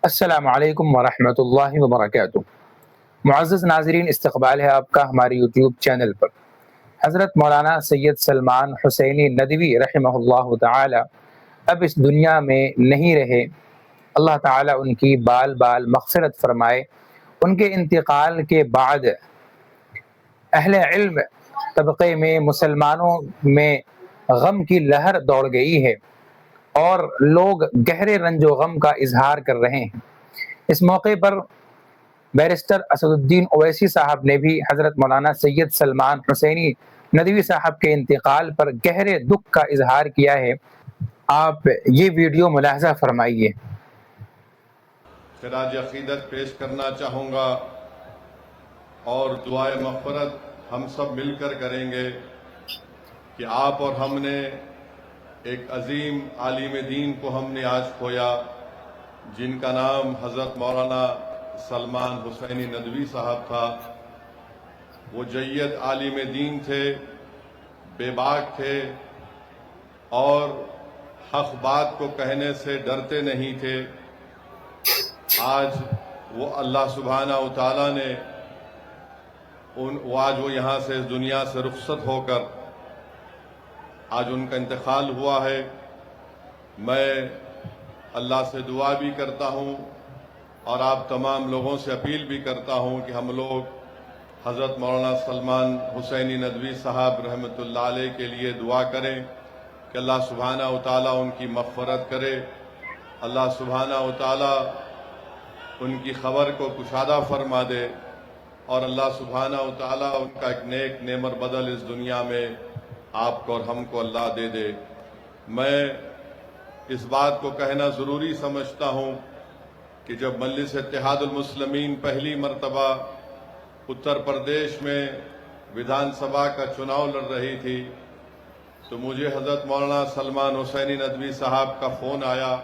السلام علیکم ورحمۃ اللہ وبرکاتہ۔ معزز ناظرین، استقبال ہے آپ کا ہمارے یوٹیوب چینل پر۔ حضرت مولانا سید سلمان حسینی ندوی رحمہ اللہ تعالی اب اس دنیا میں نہیں رہے۔ اللہ تعالی ان کی بال بال مغفرت فرمائے۔ ان کے انتقال کے بعد اہل علم طبقے میں، مسلمانوں میں غم کی لہر دوڑ گئی ہے اور لوگ گہرے رنج و غم کا اظہار کر رہے ہیں۔ اس موقع پر بیرسٹر اسد الدین اویسی صاحب نے بھی حضرت مولانا سید سلمان حسینی ندوی صاحب کے انتقال پر گہرے دکھ کا اظہار کیا ہے۔ آپ یہ ویڈیو ملاحظہ فرمائیے۔ خراج عقیدت پیش کرنا چاہوں گا اور دعائے مغفرت ہم سب مل کر کریں گے کہ آپ اور ہم نے ایک عظیم عالم دین کو ہم نے آج کھویا، جن کا نام حضرت مولانا سلمان حسینی ندوی صاحب تھا۔ وہ جید عالم دین تھے، بے باک تھے اور حق بات کو کہنے سے ڈرتے نہیں تھے۔ آج وہ اللہ سبحانہ و تعالیٰ نے آج وہ یہاں سے اس دنیا سے رخصت ہو کر آج ان کا انتقال ہوا ہے۔ میں اللہ سے دعا بھی کرتا ہوں اور آپ تمام لوگوں سے اپیل بھی کرتا ہوں کہ ہم لوگ حضرت مولانا سلمان حسینی ندوی صاحب رحمۃ اللہ علیہ کے لیے دعا کریں کہ اللہ سبحانہ و تعالیٰ ان کی مغفرت کرے، اللہ سبحانہ و تعالیٰ ان کی خبر کو کشادہ فرما دے اور اللہ سبحانہ و تعالیٰ ان کا ایک نیک نعمت بدل اس دنیا میں آپ کو اور ہم کو اللہ دے دے۔ میں اس بات کو کہنا ضروری سمجھتا ہوں کہ جب مجلس اتحاد المسلمین پہلی مرتبہ اتر پردیش میں ویدھان سبھا کا چناؤ لڑ رہی تھی تو مجھے حضرت مولانا سلمان حسینی ندوی صاحب کا فون آیا۔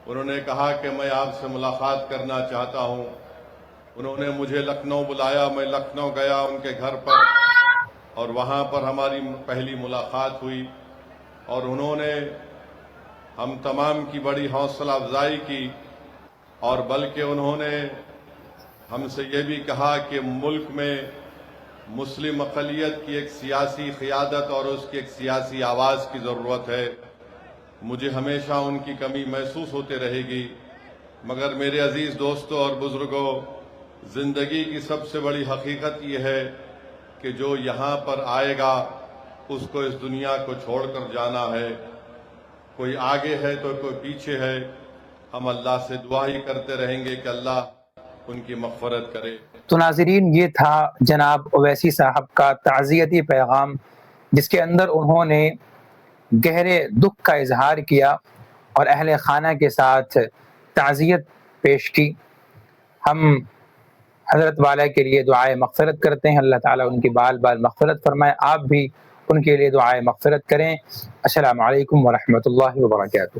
انہوں نے کہا کہ میں آپ سے ملاقات کرنا چاہتا ہوں۔ انہوں نے مجھے لکھنؤ بلایا، میں لکھنؤ گیا ان کے گھر پر اور وہاں پر ہماری پہلی ملاقات ہوئی اور انہوں نے ہم تمام کی بڑی حوصلہ افزائی کی اور بلکہ انہوں نے ہم سے یہ بھی کہا کہ ملک میں مسلم اقلیت کی ایک سیاسی قیادت اور اس کی ایک سیاسی آواز کی ضرورت ہے۔ مجھے ہمیشہ ان کی کمی محسوس ہوتے رہے گی، مگر میرے عزیز دوستوں اور بزرگوں، زندگی کی سب سے بڑی حقیقت یہ ہے کہ جو یہاں پر آئے گا اس کو اس دنیا کو چھوڑ کر جانا ہے۔ کوئی آگے ہے تو کوئی پیچھے ہے۔ ہم اللہ سے دعا ہی کرتے رہیں گے کہ اللہ ان کی مغفرت کرے۔ تو ناظرین، یہ تھا جناب اویسی صاحب کا تعزیتی پیغام، جس کے اندر انہوں نے گہرے دکھ کا اظہار کیا اور اہل خانہ کے ساتھ تعزیت پیش کی۔ ہم حضرت والا کے لیے دعائے مغفرت کرتے ہیں، اللہ تعالیٰ ان کی بال بال مغفرت فرمائے۔ آپ بھی ان کے لیے دعائے مغفرت کریں۔ السلام علیکم ورحمۃ اللہ وبرکاتہ۔